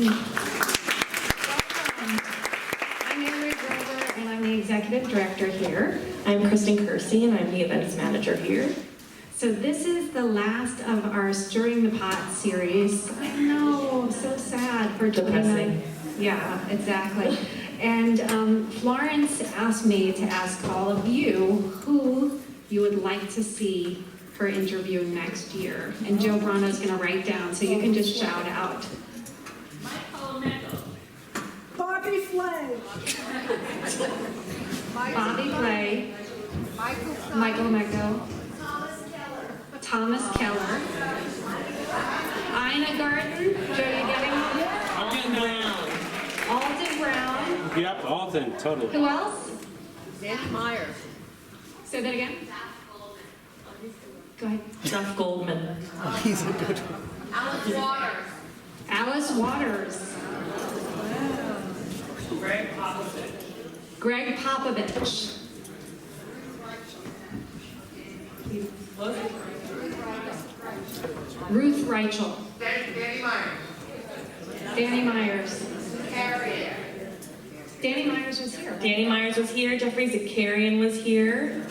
I'm Andrea Grover, and I'm the executive director here. I'm Kristen Kersey, and I'm the events manager here. So this is the last of our Stirring the Pot series. I know, so sad for Depressing. Yeah, exactly. And Florence asked me to ask all of you who you would like to see for interview next year. And Joe Brano's going to write down, so you can just shout out. Bobby Flay. Bobby Flay. Michael Mecco. Thomas Keller. Ina Garten. Joe, you getting one? Alden Brown. Alden Brown. Yep, Alden, totally. Who else? Danny Myers. Say that again. Go ahead. Jeff Goldman. He's a good one. Alice Waters. Alice Waters. Greg Popovich. Ruth Reichel. Danny Myers. Danny Myers. Harriet. Danny Myers was here. Danny Myers was here. Jeffrey Zakarian was here.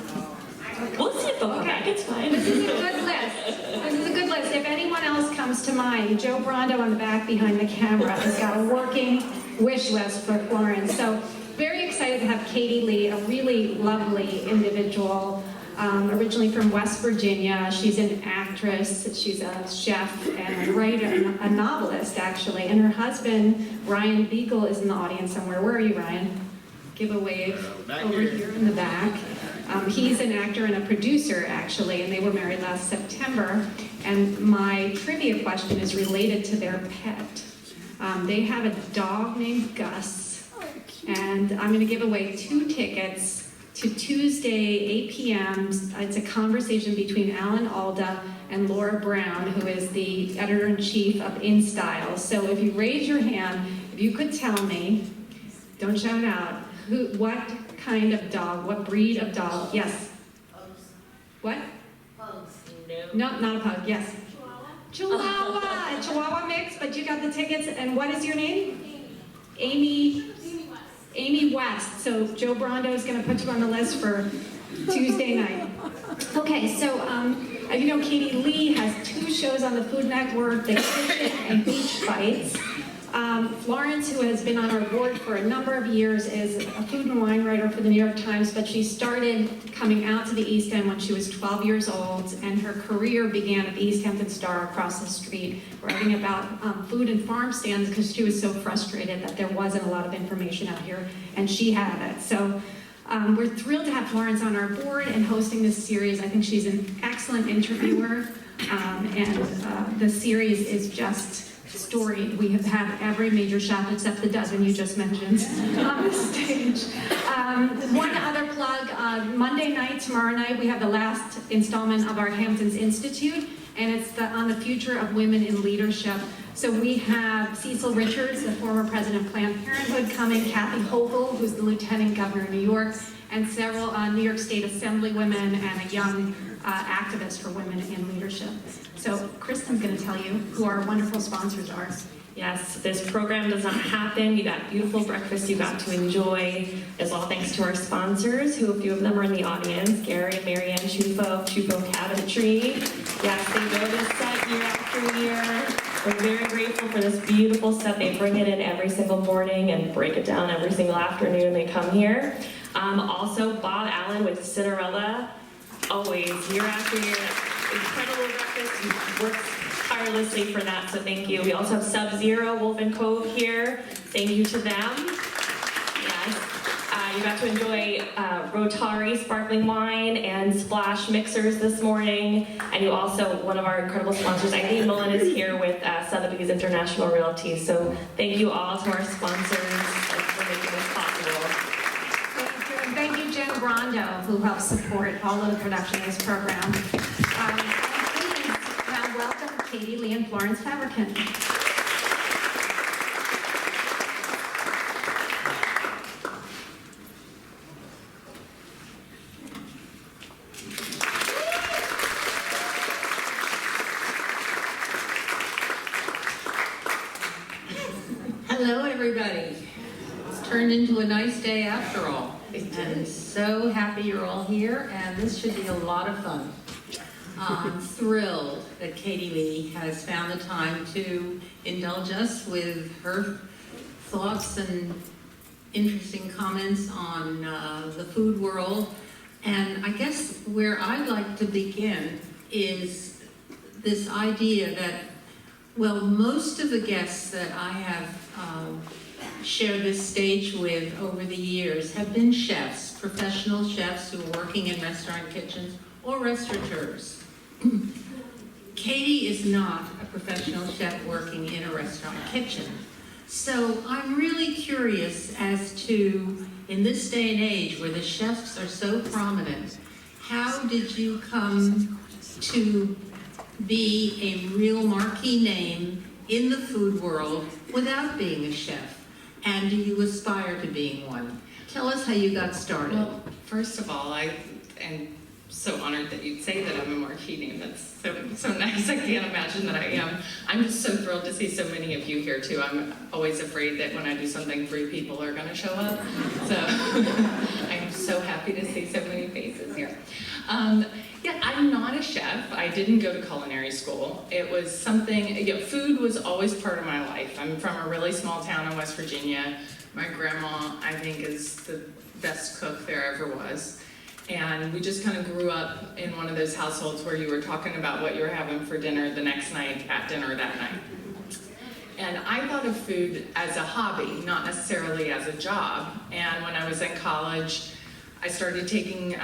We'll see if they'll come back. It's fine. This is a good list. This is a good list. If anyone else comes to mind, Joe Brando on the back behind the camera has got a working wish list for Florence. So very excited to have Katie Lee, a really lovely individual, originally from West Virginia. She's an actress, she's a chef and a writer, a novelist actually. And her husband, Ryan Beagle, is in the audience somewhere. Where are you, Ryan? Give a wave over here in the back. He's an actor and a producer, actually, and they were married last September. And my trivia question is related to their pet. They have a dog named Gus, and I'm going to give away 2 tickets to Tuesday, 8 p.m. It's a conversation between Alan Alda and Laura Brown, who is the editor-in-chief of InStyle. So if you raise your hand, if you could tell me, don't shout it out, what kind of dog, what breed of dog? Yes. Pugs. What? Pugs. No, not a pug. Yes. Chihuahua. A Chihuahua mix, but you got the tickets. And what is your name? Amy. Amy West. So Joe Brando is going to put you on the list for Tuesday night. Okay, so as you know, Katie Lee has 2 shows on the Food Network, The Kitchen and Beach Bites. Florence, who has been on our board for a number of years, is a food and wine writer for the New York Times, but she started coming out to the East End when she was 12 years old, and her career began at the East Hampton Star across the street, writing about food and farm stands because she was so frustrated that there wasn't a lot of information out here, and she had it. So we're thrilled to have Florence on our board and hosting this series. I think she's an excellent interviewer, and the series is just storied. We have had every major chef except the dozen you just mentioned on the stage. One other plug, Monday night, tomorrow night, we have the last installment of our Hamptons Institute, and it's on the future of women in leadership. So we have Cecil Richards, the former president of Planned Parenthood, coming, Kathy Hochul, who's the lieutenant governor of New York, and several New York State Assembly women and a young activist for women in leadership. So Kristen's going to tell you who our wonderful sponsors are. Yes, this program does not happen. You got beautiful breakfast you got to enjoy, as well thanks to our sponsors, who a few of them are in the audience, Gary and Marianne Chufo of Chufo Cabinetry. Yes, they go to set year after year. We're very grateful for this beautiful set. They bring it in every single morning and break it down every single afternoon they come here. Also, Bob Allen with Cinderella, always, year after year. Incredible breakfast. He works tirelessly for that, so thank you. We also have Sub-Zero, Wolf and Cove here. Thank you to them. Yes. You got to enjoy Rotary sparkling wine and Splash mixers this morning. And you also, one of our incredible sponsors, Eileen Mullen, is here with Sotheby's International Realty. So thank you all to our sponsors for making this possible. Thank you, Jen Brando, who helps support all of the production of this program. And please now welcome Katie Lee and Florence Fabricant. Hello, everybody. It's turned into a nice day after all. I'm so happy you're all here, and this should be a lot of fun. I'm thrilled that Katie Lee has found the time to indulge us with her thoughts and interesting comments on the food world. And I guess where I'd like to begin is this idea that, well, most of the guests that I have shared this stage with over the years have been chefs, professional chefs who are working in restaurant kitchens or restaurateurs. Katie is not a professional chef working in a restaurant kitchen. So I'm really curious as to, in this day and age where the chefs are so prominent, how did you come to be a real marquee name in the food world without being a chef? And do you aspire to being one? Tell us how you got started. Well, first of all, I am so honored that you'd say that I'm a marquee name. That's so nice. I can't imagine that I am. I'm just so thrilled to see so many of you here too. I'm always afraid that when I do something, 3 people are going to show up. So I'm so happy to see so many faces here. Yeah, I'm not a chef. I didn't go to culinary school. It was something, food was always part of my life. I'm from a really small town in West Virginia. My grandma, I think, is the best cook there ever was. And we just kind of grew up in one of those households where you were talking about what you were having for dinner the next night at dinner that night. And I thought of food as a hobby, not necessarily as a job. And when I was in college, I started taking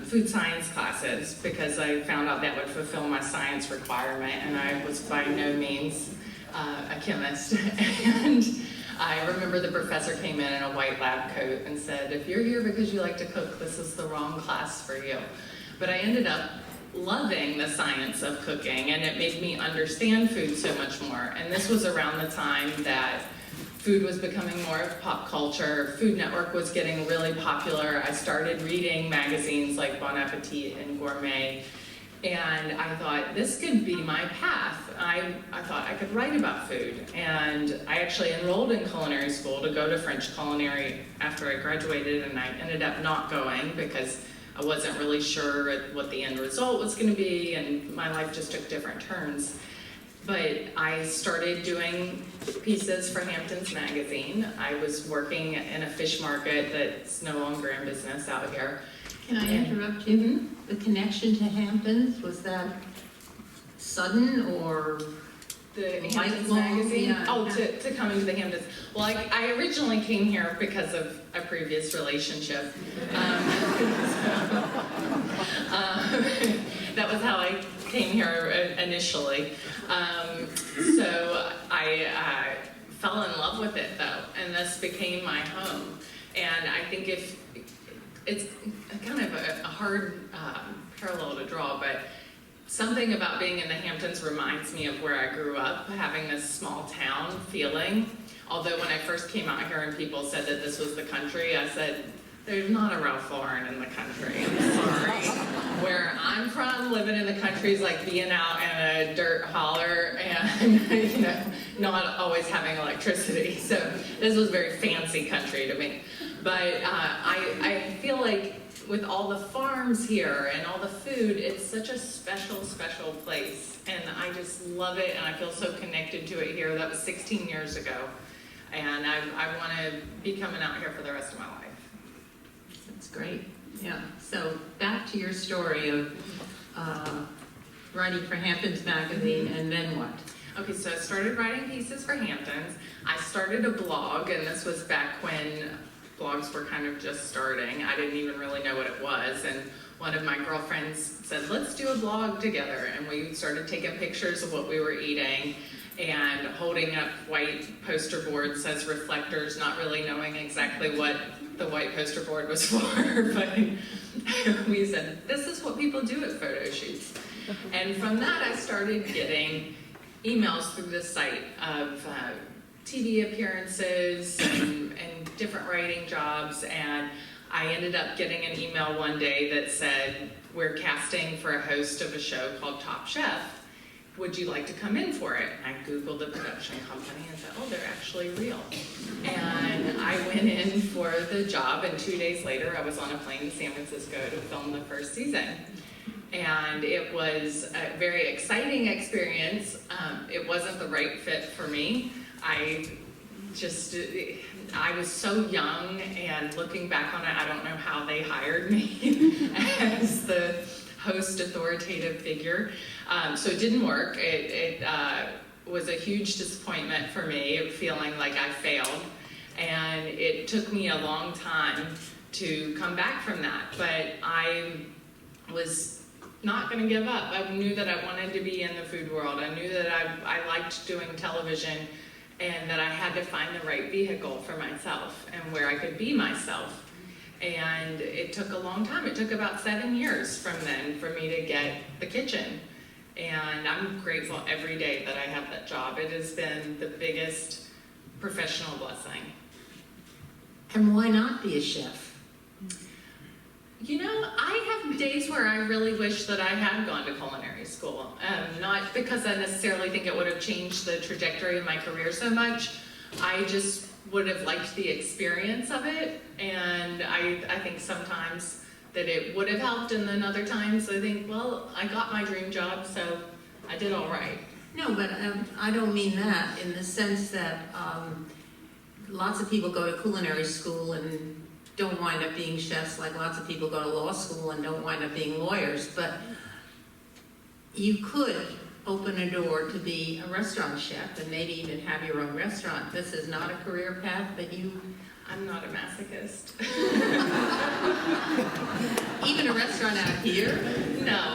food science classes because I found out that would fulfill my science requirement, and I was by no means a chemist. And I remember the professor came in a white lab coat and said, if you're here because you like to cook, this is the wrong class for you. But I ended up loving the science of cooking, and it made me understand food so much more. And this was around the time that food was becoming more of pop culture. Food Network was getting really popular. I started reading magazines like Bon Appetit and Gourmet, and I thought this could be my path. I thought I could write about food, and I actually enrolled in culinary school to go to French Culinary after I graduated, and I ended up not going because I wasn't really sure what the end result was going to be, and my life just took different turns. But I started doing pieces for Hamptons magazine. I was working in a fish market that's no longer in business out here. Can I interrupt you? Mm-hmm. The connection to Hamptons, was that sudden or The Hamptons lifelong? magazine? Yeah. Oh, to coming to the Hamptons. Well, I originally came here because of a previous relationship. That was how I came here initially. So I fell in love with it though, and this became my home. And I think if it's kind of a hard parallel to draw, but something about being in the Hamptons reminds me of where I grew up, having this small town feeling. Although when I first came out here and people said that this was the country, I said, there's not a Ralph Lauren in the country, I'm sorry. Where I'm from, living in the country is like being out in a dirt holler and not always having electricity. So this was very fancy country to me. But I feel like with all the farms here and all the food, it's such a special, special place. And I just love it, and I feel so connected to it here. That was 16 years ago. And I want to be coming out here for the rest of my life. That's great. Yeah. So back to your story of writing for Hamptons magazine, and then what? Okay, so I started writing pieces for Hamptons. I started a blog, and this was back when blogs were kind of just starting. I didn't even really know what it was, and one of my girlfriends said, let's do a blog together, and we started taking pictures of what we were eating and holding up white poster boards as reflectors, not really knowing exactly what the white poster board was for, but we said, this is what people do at photo shoots. And from that, I started getting emails through the site of TV appearances and different writing jobs, and I ended up getting an email one day that said, we're casting for a host of a show called Top Chef, would you like to come in for it? And I Googled the production company and said, oh, they're actually real. And I went in for the job, and 2 days later, I was on a plane to San Francisco to film the first season. And it was a very exciting experience. It wasn't the right fit for me. I was so young, and looking back on it, I don't know how they hired me as the host authoritative figure. So it didn't work. It was a huge disappointment for me, feeling like I failed. And it took me a long time to come back from that. But I was not going to give up. I knew that I wanted to be in the food world. I knew that I liked doing television, and that I had to find the right vehicle for myself and where I could be myself. And it took a long time. It took about 7 years from then for me to get the kitchen. And I'm grateful every day that I have that job. It has been the biggest professional blessing. And why not be a chef? You know, I have days where I really wish that I had gone to culinary school. Not because I necessarily think it would have changed the trajectory of my career so much. I just would have liked the experience of it. And I think sometimes that it would have helped, and then other times I think, well, I got my dream job, so I did all right. No, but I don't mean that in the sense that lots of people go to culinary school and don't wind up being chefs, like lots of people go to law school and don't wind up being lawyers. But you could open a door to be a restaurant chef and maybe even have your own restaurant. This is not a career path that you... I'm not a masochist. Even a restaurant out here? No.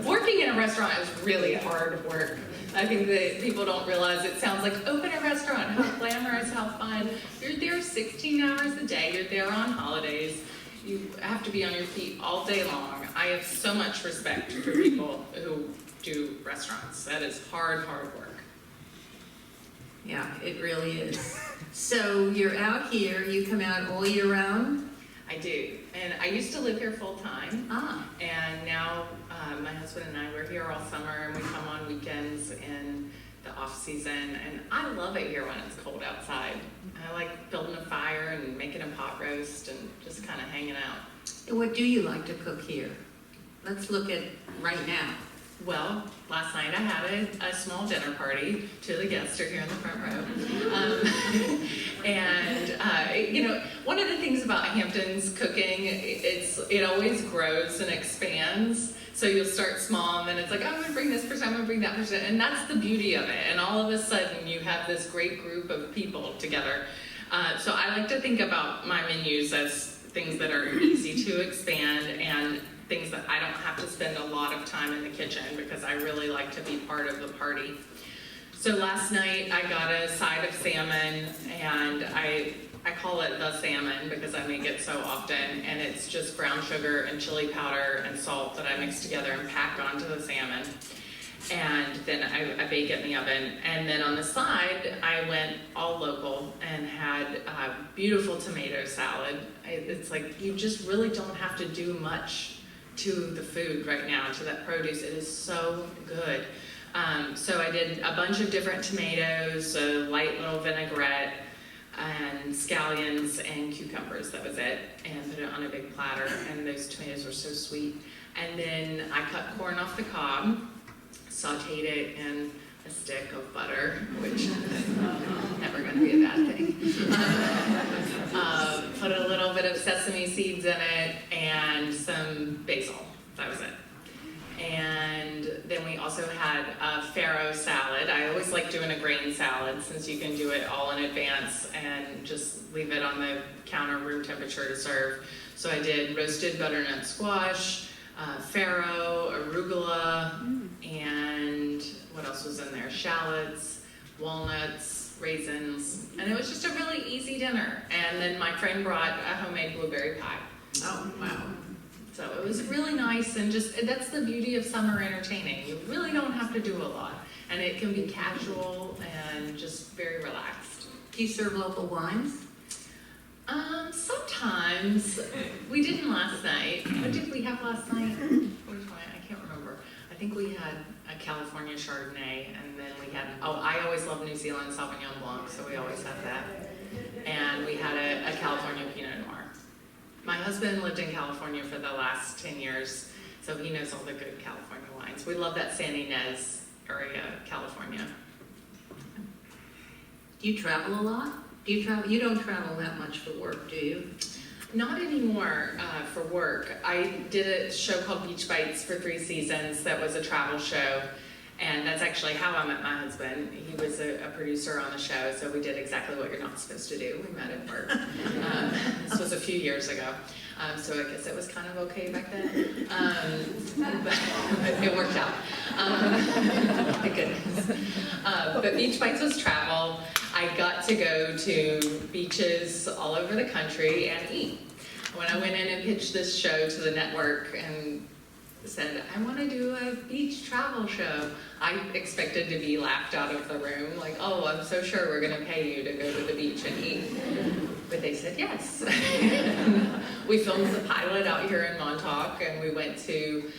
Working in a restaurant is really hard work. I think that people don't realize it sounds like open a restaurant, how glamorous, how fun. You're there 16 hours a day, you're there on holidays. You have to be on your feet all day long. I have so much respect for people who do restaurants. That is hard, hard work. Yeah, it really is. So you're out here, you come out all year round? I do. And I used to live here full time. Ah. And now my husband and I, we're here all summer, and we come on weekends in the off season. And I love it here when it's cold outside. I like building a fire and making a pot roast and just kind of hanging out. And what do you like to cook here? Let's look at right now. Well, last night I had a small dinner party. Two of the guests are here in the front row. You know, one of the things about Hampton's cooking, it always grows and expands. So you'll start small, and then it's like, oh, I'm gonna bring this person, I'm gonna bring that person, and that's the beauty of it. And all of a sudden, you have this great group of people together. So I like to think about my menus as things that are easy to expand and things that I don't have to spend a lot of time in the kitchen, because I really like to be part of the party. So last night I got a side of salmon, and I call it the salmon because I make it so often, and it's just brown sugar and chili powder and salt that I mix together and pack onto the salmon. And then I bake it in the oven. And then on the side, I went all local and had a beautiful tomato salad. It's like you just really don't have to do much to the food right now, to that produce. It is so good. So I did a bunch of different tomatoes, a light little vinaigrette, and scallions and cucumbers. That was it. And put it on a big platter. And those tomatoes were so sweet. And then I cut corn off the cob, sauteed it in a stick of butter, which is never going to be a bad thing. Put a little bit of sesame seeds in it and some basil. That was it. And then we also had a farro salad. I always like doing a grain salad since you can do it all in advance and just leave it on the counter room temperature to serve. So I did roasted butternut squash, farro, arugula, and what else was in there? Shallots, walnuts, raisins, and it was just a really easy dinner. And then my friend brought a homemade blueberry pie. Oh, wow. So it was really nice, and just that's the beauty of summer entertaining. You really don't have to do a lot, and it can be casual and just very relaxed. Do you serve local wines? Sometimes. We didn't last night. What did we have last night? Which one? I can't remember. I think we had a California Chardonnay, and then we had, I always love New Zealand Sauvignon Blanc, so we always have that. And we had a California Pinot Noir. My husband lived in California for the last 10 years, so he knows all the good California wines. We love that San Ynez area, California. Do you travel a lot? Do you travel? You don't travel that much for work, do you? Not anymore for work. I did a show called Beach Bites for 3 seasons. That was a travel show. And that's actually how I met my husband. He was a producer on the show, so we did exactly what you're not supposed to do. We met at work. This was a few years ago, so I guess it was kind of okay back then. But it worked out. Thank goodness. But Beach Bites was travel. I got to go to beaches all over the country and eat. When I went in and pitched this show to the network and said, I want to do a beach travel show, I expected to be laughed out of the room, like, oh, I'm so sure we're going to pay you to go to the beach and eat. But they said yes. We filmed the pilot out here in Montauk, and we went to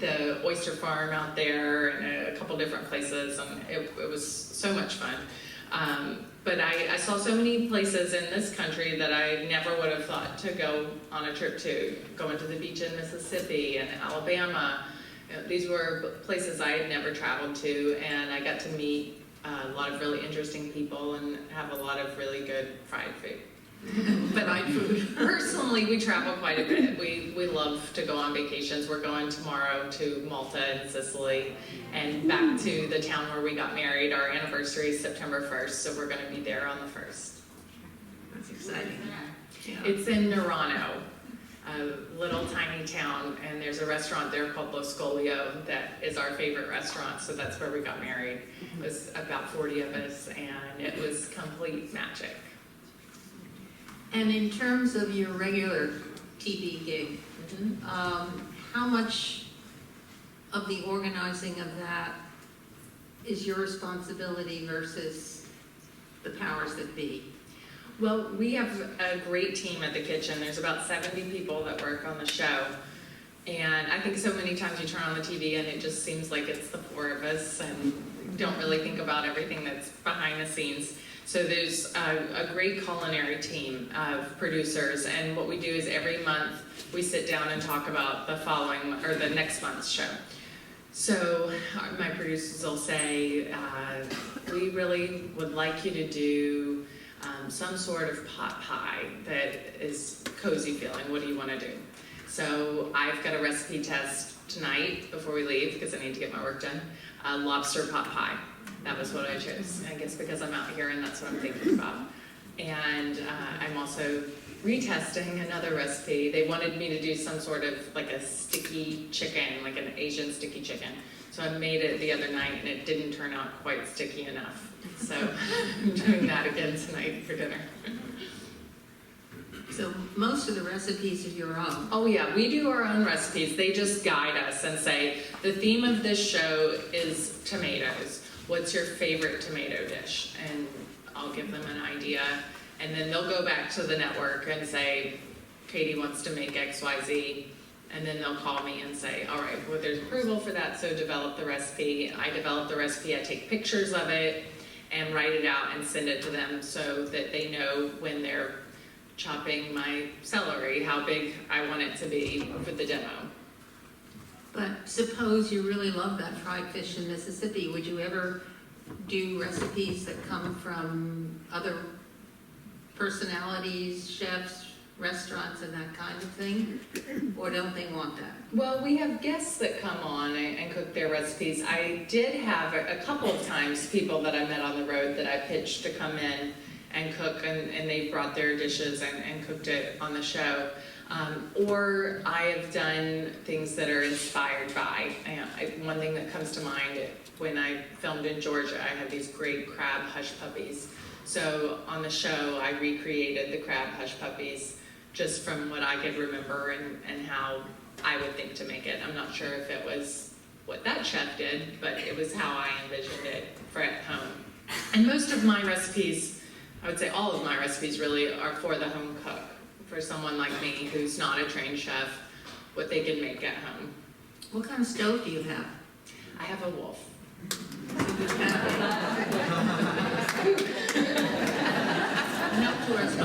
the oyster farm out there and a couple different places, and it was so much fun. But I saw so many places in this country that I never would have thought to go on a trip to. Going to the beach in Mississippi and Alabama. You know, these were places I had never traveled to, and I got to meet a lot of really interesting people and have a lot of really good fried food. But personally, we travel quite a bit. We love to go on vacations. We're going tomorrow to Malta and Sicily and back to the town where we got married. Our anniversary is September 1st, so we're going to be there on the 1st. That's exciting. Yeah. It's in Nerano, a little tiny town, and there's a restaurant there called Lo Scolio that is our favorite restaurant, so that's where we got married. It was about 40 of us, and it was complete magic. And in terms of your regular TV gig, how much of the organizing of that is your responsibility versus the powers that be? Well, we have a great team at the kitchen. There's about 70 people that work on the show. And I think so many times you turn on the TV and it just seems like it's the 4 of us and don't really think about everything that's behind the scenes. So there's a great culinary team of producers, and what we do is every month we sit down and talk about the next month's show. So my producers will say, we really would like you to do some sort of pot pie that is cozy feeling. What do you want to do? So I've got a recipe test tonight before we leave because I need to get my work done. Lobster pot pie. That was what I chose, I guess because I'm out here and that's what I'm thinking about. And I'm also retesting another recipe. They wanted me to do some sort of like a sticky chicken, like an Asian sticky chicken. So I made it the other night and it didn't turn out quite sticky enough. So I'm doing that again tonight for dinner. So most of the recipes are your own. Oh yeah, we do our own recipes. They just guide us and say, the theme of this show is tomatoes. What's your favorite tomato dish? And I'll give them an idea. And then they'll go back to the network and say, Katie wants to make XYZ. And then they'll call me and say, all right, well, there's approval for that, so develop the recipe. I develop the recipe, I take pictures of it and write it out and send it to them so that they know when they're chopping my celery, how big I want it to be for the demo. But suppose you really love that fried fish in Mississippi, would you ever do recipes that come from other personalities, chefs, restaurants, and that kind of thing? Or don't they want that? Well, we have guests that come on and cook their recipes. I did have a couple of times people that I met on the road that I pitched to come in and cook, and they brought their dishes and cooked it on the show. Or I have done things that are inspired by. One thing that comes to mind, when I filmed in Georgia, I had these great crab hush puppies. So on the show, I recreated the crab hush puppies just from what I could remember and how I would think to make it. I'm not sure if it was what that chef did, but it was how I envisioned it for at home. And most of my recipes I would say all of my recipes really are for the home cook, for someone like me who's not a trained chef, what they can make at home. What kind of stove do you have? I have a wolf. No tourist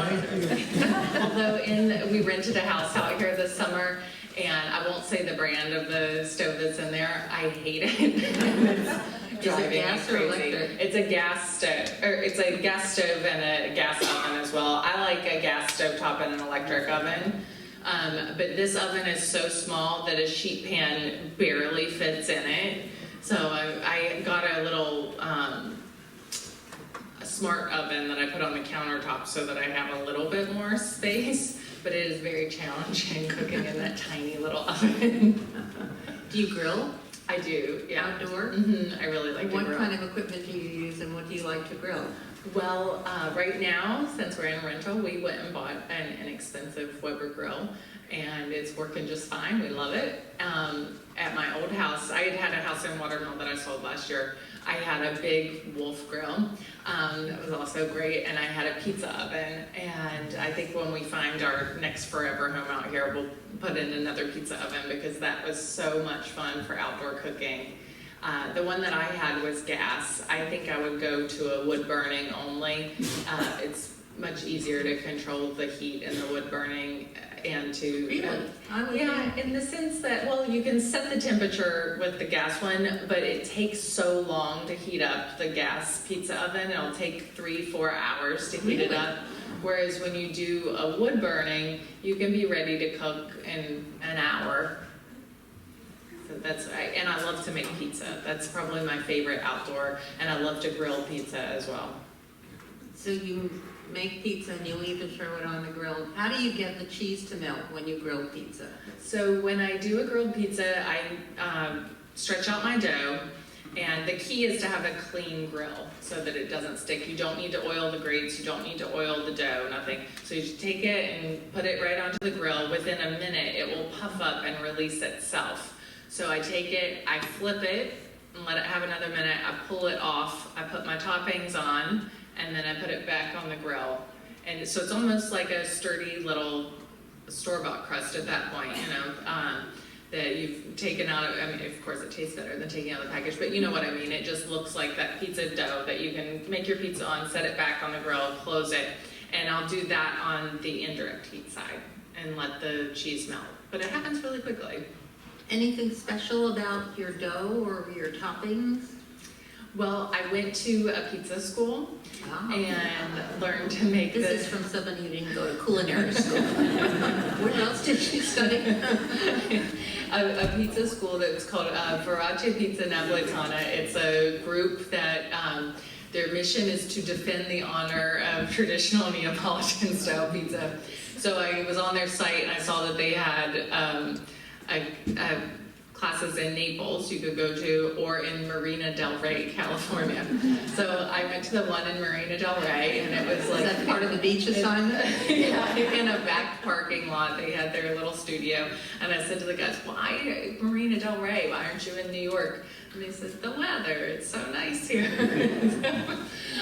Although we rented a house out here this summer, and I won't say the brand of the stove that's in there. I hate it. It's Is it driving me gas or crazy. electric? It's a gas stove, or it's a gas stove and a gas oven as well. I like a gas stove top and an electric oven. But this oven is so small that a sheet pan barely fits in it. So I got a little a smart oven that I put on the countertop so that I have a little bit more space. But it is very challenging cooking in that tiny little oven. Do you grill? I do, yeah. Outdoor? I really like to What grill. kind of equipment do you use and what do you like to grill? Well, right now, since we're in rental, we went and bought an inexpensive Weber grill, and it's working just fine. We love it. At my old house, I had a house in Watermill that I sold last year. I had a big Wolf grill that was also great, and I had a pizza oven. And I think when we find our next forever home out here, we'll put in another pizza oven because that was so much fun for outdoor cooking. The one that I had was gas. I think I would go to a wood burning only. It's much easier to control the heat in the wood burning and to... Really? I would Yeah, in the sense that, well, you can set the temperature with the gas one, but it takes so long to heat up the gas pizza oven. It'll take 3-4 hours to heat it Really? up. Whereas when you do a wood burning, you can be ready to cook in an hour. So and I love to make pizza. That's probably my favorite outdoor, and I love to grill pizza as well. So you make pizza and you leave to throw it on the grill. How do you get the cheese to melt when you grill pizza? So when I do a grilled pizza, I stretch out my dough, and the key is to have a clean grill so that it doesn't stick. You don't need to oil the grates, you don't need to oil the dough, nothing. So you take it and put it right onto the grill. Within a minute, it will puff up and release itself. So I take it, I flip it, and let it have another minute. I pull it off, I put my toppings on, and then I put it back on the grill. And so it's almost like a sturdy little store-bought crust at that point, that you've taken out of, I mean, of course it tastes better than taking out of the package, but you know what I mean. It just looks like that pizza dough that you can make your pizza on, set it back on the grill, close it, and I'll do that on the indirect heat side and let the cheese melt. But it happens really quickly. Anything special about your dough or your toppings? Well, I went to a pizza school Wow. and learned to make This is from someone who didn't go to culinary school. Where else did you study? a pizza school that's called Verace Pizza Napoletana. It's a group that their mission is to defend the honor of traditional Neapolitan style pizza. So I was on their site and I saw that they had classes in Naples you could go to, or in Marina del Rey, California. So I went to the one in Marina del Rey, and it was like... Is that part of the beach assignment? Yeah, in a back parking lot, they had their little studio, and I said to the guys, why Marina del Rey? Why aren't you in New York? And they said, the weather, it's so nice here.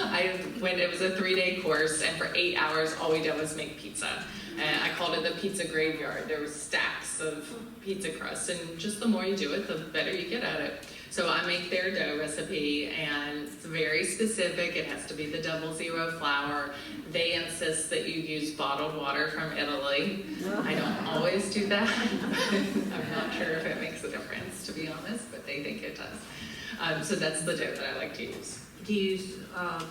I went, it was a 3-day course, and for 8 hours, all we did was make pizza. And I called it the pizza graveyard. There were stacks of pizza crust, and just the more you do it, the better you get at it. So I make their dough recipe, and it's very specific. It has to be the 00 flour. They insist that you use bottled water from Italy. I don't always do that. I'm not sure if it makes a difference, to be honest, but they think it does. So that's the dough that I like to use. Do you use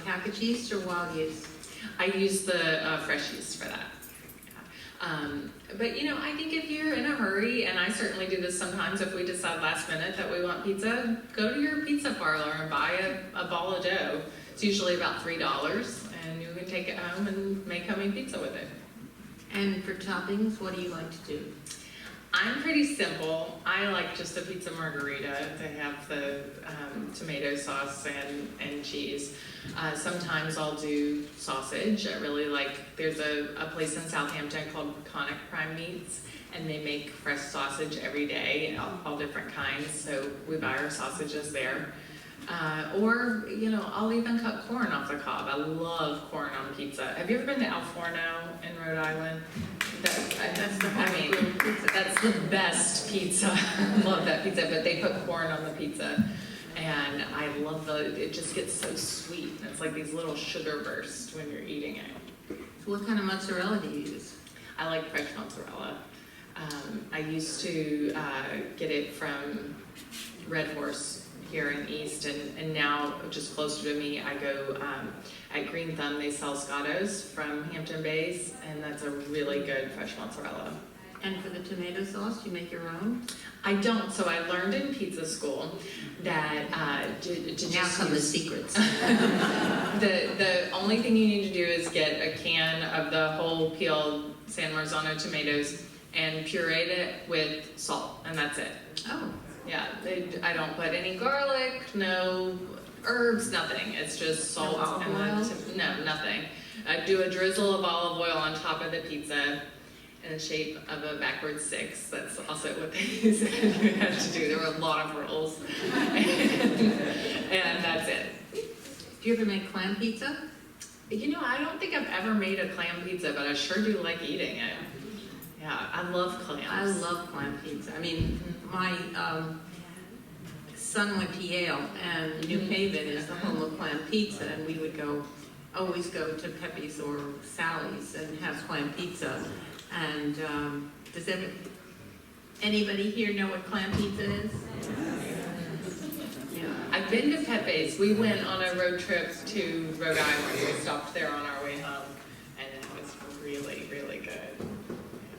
packaged yeast or wild yeast? I use the fresh yeast for that. But I think if you're in a hurry, and I certainly do this sometimes if we decide last minute that we want pizza, go to your pizza parlor and buy a ball of dough. It's usually about $3, and you can take it home and make homemade pizza with it. And for toppings, what do you like to do? I'm pretty simple. I like just a pizza margherita to have the tomato sauce and cheese. Sometimes I'll do sausage. I really like, there's a place in Southampton called Conic Prime Meats, and they make fresh sausage every day, all different kinds, so we buy our sausages there. Or, you know, I'll even cut corn off the cob. I love corn on pizza. Have you ever been to Al Forno in Rhode Island? That's the best pizza. I love that pizza, but they put corn on the pizza. And I love it just gets so sweet. And it's like these little sugar bursts when you're eating it. So what kind of mozzarella do you use? I like fresh mozzarella. I used to get it from Red Horse here in East, and now just closer to me, I go at Green Thumb. They sell Scottos from Hampton Bays, and that's a really good fresh mozzarella. And for the tomato sauce, you make your own? I don't, so I learned in pizza school that to Now just come the use, secrets. the only thing you need to do is get a can of the whole peeled San Marzano tomatoes and pureed it with salt, and that's it. Oh, Yeah, I don't put any garlic, no herbs, nothing. It's just salt No olive and oil? no, nothing. I do a drizzle of olive oil on top of the pizza in the shape of a backwards six. That's also what they said you have to do. There were a lot of rules, and that's it. do you ever make clam pizza? You know, I don't think I've ever made a clam pizza, but I sure do like eating it. Yeah, I love clams. I love clam pizza. I mean, my son went to Yale, and New Haven is the home of clam pizza, and we would always go to Pepe's or Sally's and have clam pizza. And does anybody here know what clam pizza is? Yeah. I've been to Pepe's. We went on a road trip to Rhode Island. We stopped there on our way home, and it was really, really good.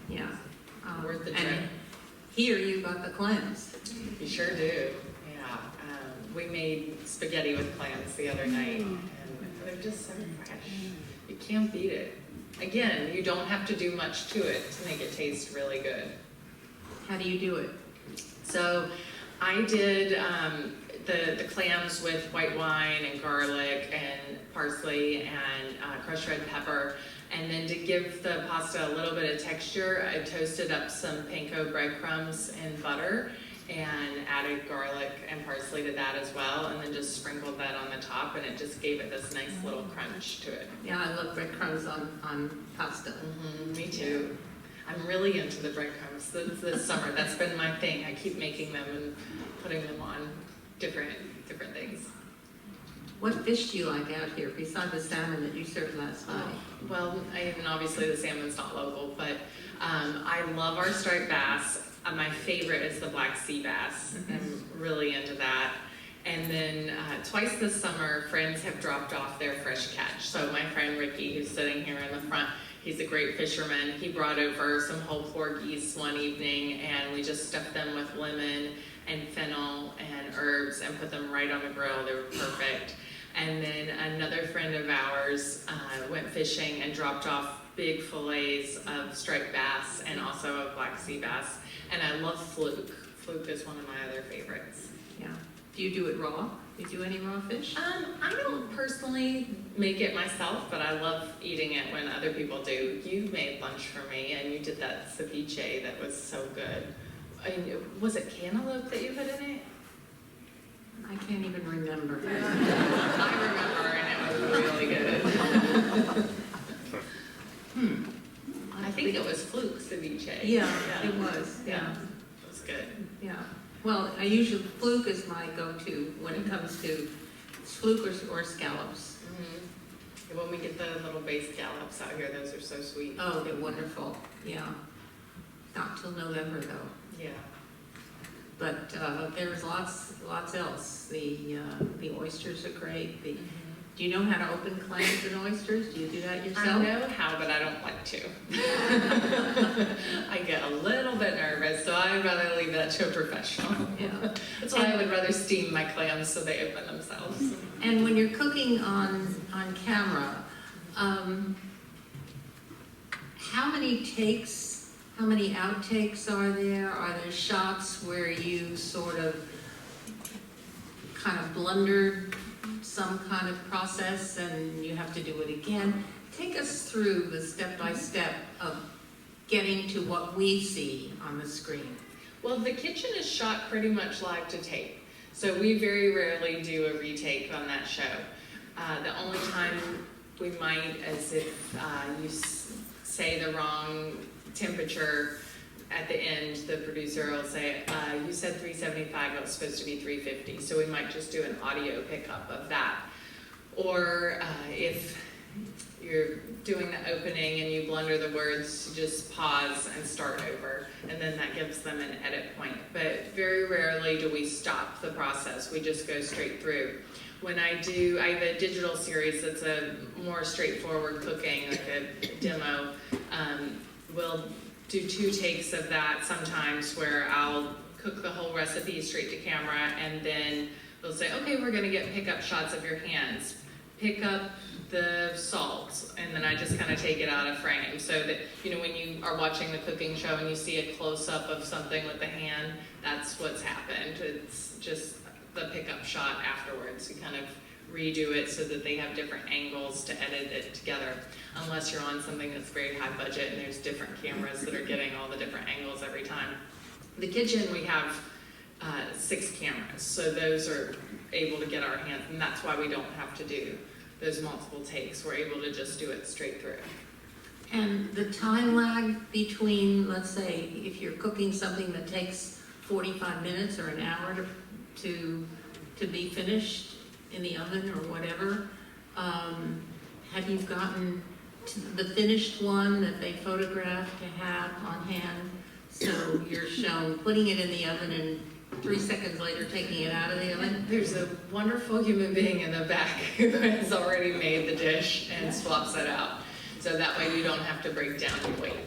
Yeah. Worth the and trip. here you got the clams. You sure do. Yeah. We made spaghetti with clams the other night, and they're just so fresh. You can't beat it. Again, you don't have to do much to it to make it taste really good. How do you do it? So I did the clams with white wine and garlic and parsley and crushed red pepper. And then to give the pasta a little bit of texture, I toasted up some panko breadcrumbs in butter and added garlic and parsley to that as well, and then just sprinkled that on the top, and it just gave it this nice little crunch to it. Yeah, I love breadcrumbs on pasta. Me too. I'm really into the breadcrumbs this summer. That's been my thing. I keep making them and putting them on different things. What fish do you like out here besides the salmon that you served last night? Well, and obviously the salmon's not local, but I love our striped bass. My favorite is the black sea bass. I'm really into that. And then twice this summer, friends have dropped off their fresh catch. So my friend Ricky, who's sitting here in the front, he's a great fisherman. He brought over some whole porgies one evening, and we just stuffed them with lemon and fennel and herbs and put them right on the grill. They were perfect. And then another friend of ours went fishing and dropped off big fillets of striped bass and also of black sea bass. And I love fluke. Fluke is one of my other favorites. Yeah. Do you do it raw? Do you do any raw fish? I don't personally make it myself, but I love eating it when other people do. You made lunch for me, and you did that ceviche that was so good. I mean, was it cantaloupe that you put in it? I can't even remember. I remember, and it was really good. I think it was fluke ceviche. Yeah, it was. Yeah. It was good. Yeah. Well, I usually, fluke is my go-to when it comes to fluke or scallops. When we get the little base scallops out here, those are so sweet. Oh, they're wonderful. Yeah. Not till November though. Yeah. But there's lots else. The oysters are great. Do you know how to open clams and oysters? Do you do that yourself? I know how, but I don't like to. I get a little bit nervous, so I'd rather leave that to a professional. Yeah. That's why I would rather steam my clams so they open themselves. And when you're cooking on camera, how many takes, how many outtakes are there? Are there shots where you sort of kind of blundered some kind of process and you have to do it again? Take us through the step-by-step of getting to what we see on the screen. Well, the kitchen is shot pretty much live to tape. So we very rarely do a retake on that show. The only time we might is if you say the wrong temperature at the end, the producer will say, you said 375, it was supposed to be 350. So we might just do an audio pickup of that. Or if you're doing the opening and you blunder the words, just pause and start over, and then that gives them an edit point. But very rarely do we stop the process, we just go straight through. When I have a digital series that's a more straightforward cooking, like a demo, we'll do 2 takes of that sometimes, where I'll cook the whole recipe straight to camera, and then they'll say, okay, we're gonna get pickup shots of your hands. Pick up the salt, and then I just kind of take it out of frame, so that, you know, when you are watching the cooking show and you see a close-up of something with the hand, that's what's happened. It's just the pickup shot afterwards. You kind of redo it so that they have different angles to edit it together, unless you're on something that's very high budget and there's different cameras that are getting all the different angles every time. The kitchen, we have 6 cameras, so those are able to get our hands, and that's why we don't have to do those multiple takes. We're able to just do it straight through. And the time lag between, let's say, if you're cooking something that takes 45 minutes or an hour to be finished in the oven or whatever, have you gotten to the finished one that they photographed to have on hand? So you're shown putting it in the oven and 3 seconds later taking it out of the oven? There's a wonderful human being in the back who has already made the dish and swaps it out. So that way you don't have to break down and wait.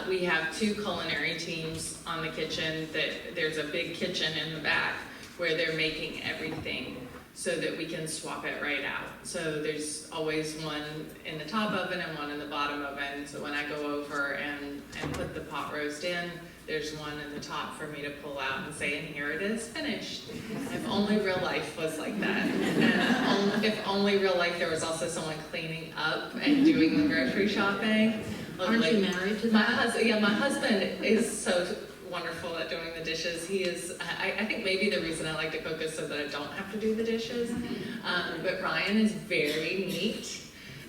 We have 2 culinary teams on the kitchen. There's a big kitchen in the back where they're making everything so that we can swap it right out. So there's always one in the top oven and one in the bottom oven. So when I go over and put the pot roast in, there's one in the top for me to pull out and say, and here it is, finished. If only real life was like that. And if only real life there was also someone cleaning up and doing the grocery shopping. Aren't you married to that? My husband is so wonderful at doing the dishes. He is, I think maybe the reason I like to cook is so that I don't have to do the dishes. But Ryan is very neat,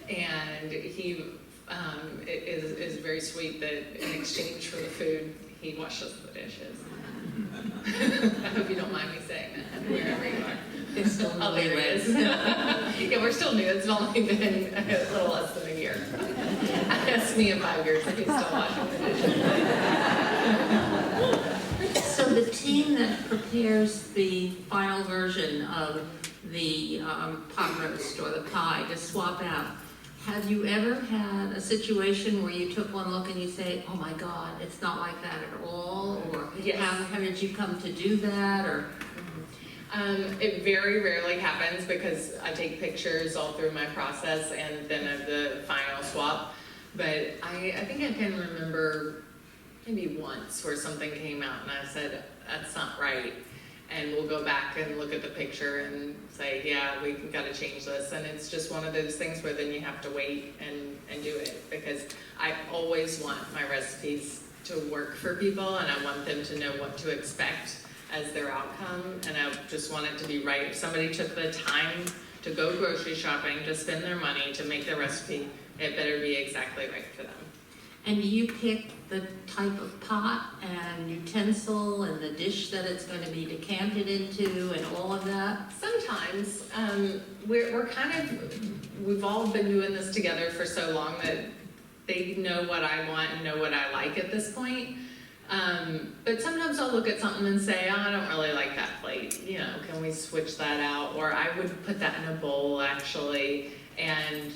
and he is very sweet that in exchange for the food, he washes the dishes. I hope you don't mind me saying that, wherever you are. It's still Oh, there he is. Yeah, we're still new. It's only been a little less than a year. Ask me in 5 years if he's still washing the dishes. So the team that prepares the final version of the pot roast or the pie to swap out, have you ever had a situation where you took one look and you say, oh my God, it's not like that at all? Or Yes. how did you come to do that? Or It very rarely happens because I take pictures all through my process and then of the final swap. But I think I can remember maybe once where something came out and I said, that's not right. And we'll go back and look at the picture and say, yeah, we've got to change this. And it's just one of those things where then you have to wait and do it, because I always want my recipes to work for people, and I want them to know what to expect as their outcome, and I just want it to be right. If somebody took the time to go grocery shopping, to spend their money, to make the recipe, it better be exactly right for them. and do you pick the type of pot and utensil and the dish that it's going to be decanted into and all of that? Sometimes we're kind of, we've all been doing this together for so long that they know what I want and know what I like at this point. But sometimes I'll look at something and say, oh, I don't really like that plate. You know, can we switch that out? Or I would put that in a bowl actually, and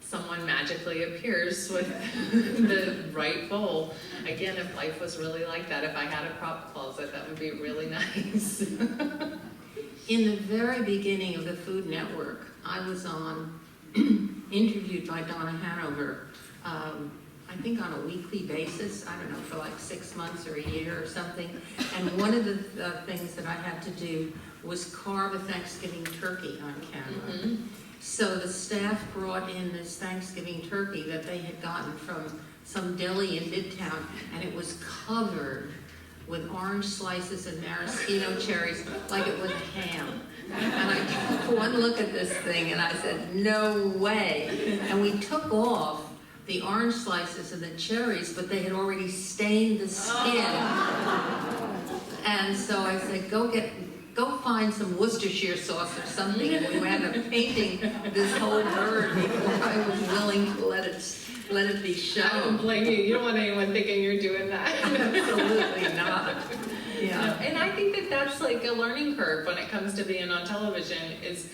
someone magically appears with the right bowl. Again, if life was really like that, if I had a prop closet, that would be really nice. In the very beginning of the Food Network, I was interviewed by Donna Hanover, I think on a weekly basis, I don't know, for like 6 months or a year or something. And one of the things that I had to do was carve a Thanksgiving turkey on camera. Mm-hmm. So the staff brought in this Thanksgiving turkey that they had gotten from some deli in Midtown, and it was covered with orange slices and maraschino cherries like it was a ham. And I took one look at this thing and I said, no way. And we took off the orange slices and the cherries, but they had already stained the skin. And so I said, go find some Worcestershire sauce or something. And we wound up painting this whole bird before I was willing to let it be shown. I don't blame you. You don't want anyone thinking you're doing that. Absolutely not. Yeah. And I think that that's like a learning curve when it comes to being on television, is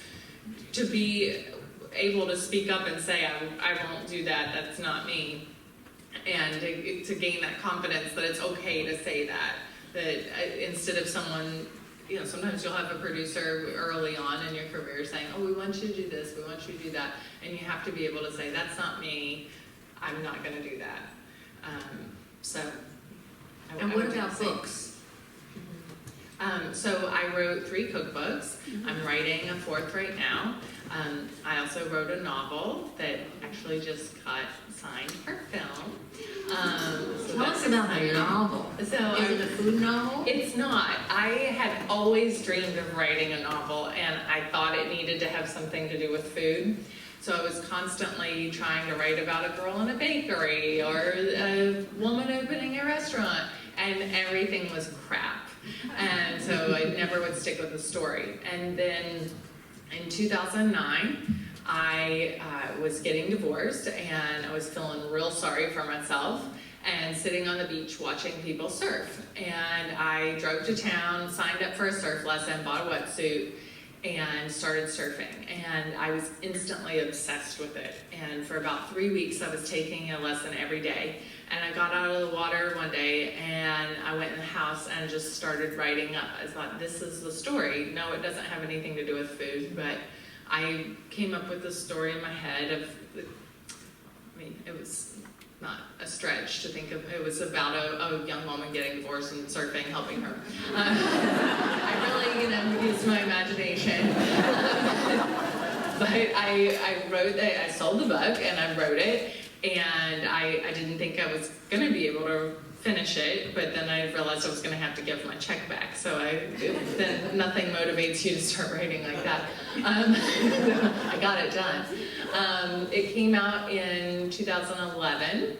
to be able to speak up and say, I won't do that, that's not me. And to gain that confidence that it's okay to say that. That instead of someone, you know, sometimes you'll have a producer early on in your career saying, oh, we want you to do this, we want you to do that. And you have to be able to say, that's not me, I'm not going to do that. And what about books? So I wrote 3 cookbooks. I'm writing a 4th right now. I also wrote a novel that actually just got signed for film. So Tell us about the novel. So Is it a food novel? It's not. I had always dreamed of writing a novel, and I thought it needed to have something to do with food. So I was constantly trying to write about a girl in a bakery or a woman opening a restaurant, and everything was crap. And so I never would stick with the story. And then in 2009, I was getting divorced, and I was feeling real sorry for myself and sitting on the beach watching people surf. And I drove to town, signed up for a surf lesson, bought a wetsuit, and started surfing. And I was instantly obsessed with it. And for about 3 weeks, I was taking a lesson every day. And I got out of the water one day, and I went in the house and just started writing up. I thought, this is the story. No, it doesn't have anything to do with food, but I came up with the story in my head of, I mean, it was not a stretch to think of. It was about a young woman getting divorced and surfing, helping her. I really, used my imagination. But I wrote it, I sold the book, and I wrote it. And I didn't think I was going to be able to finish it, but then I realized I was going to have to give my check back. So then nothing motivates you to start writing like that. I got it done. It came out in 2011,